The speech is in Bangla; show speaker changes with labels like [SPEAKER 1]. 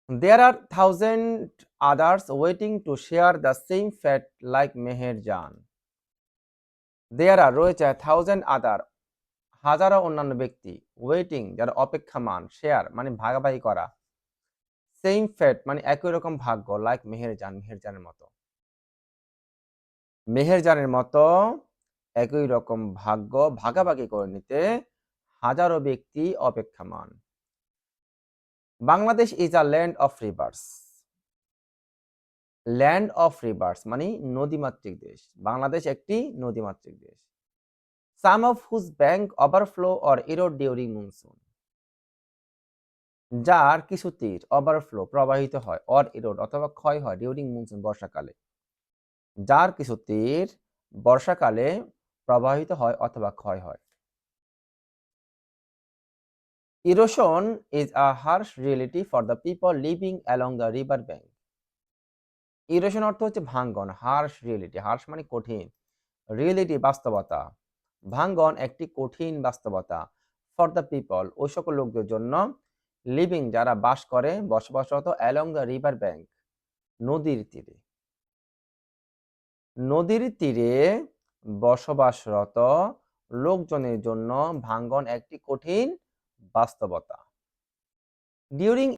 [SPEAKER 1] There are thousand others waiting to share the same fate like Meherjan. There are রয়েছে থাউজেন্ড আদার হাজারো অন্যান্য ব্যক্তি ওয়েটিং যারা অপেক্ষামান শেয়ার মানে ভাগাভাগি করা সেম ফেট মানে একই রকম ভাগ্য লাইক মেহেরজানের মতো মেহেরজানের মতো একই রকম ভাগ্য ভাগাভাগি করে নিতে হাজারো ব্যক্তি অপেক্ষামান। Bangladesh is a land of rivers. Land of rivers মানে নদীমাতৃক দেশ। বাংলাদেশ একটি নদীমাতৃক দেশ। Some of whose bank overflow or erode during monsoon. যার কিছু তীর ওভারফ্লো প্রবাহিত হয় অর ইরোড অথবা ক্ষয় হয় ডিউরিং মনসুন বর্ষাকালে। যার কিছু তীর বর্ষাকালে প্রবাহিত হয় অথবা ক্ষয় হয়। Erosion is a harsh reality for the people living along the river bank. Erosion অর্থ হচ্ছে ভাঙ্গন, হার্শ রিয়েলিটি, হার্শ মানে কঠিন, রিয়েলিটি বাস্তবতা, ভাঙ্গন একটি কঠিন বাস্তবতা, ফর দ্য পিপল ওই সকল লোকদের জন্য, লিভিং যারা বাস করে বসবাসরত, অ্যালং দ্য রিভার ব্যাংক নদীর তীরে। নদীর তীরে বসবাসরত লোকজনের জন্য ভাঙ্গন একটি কঠিন বাস্তবতা। ডিউরিং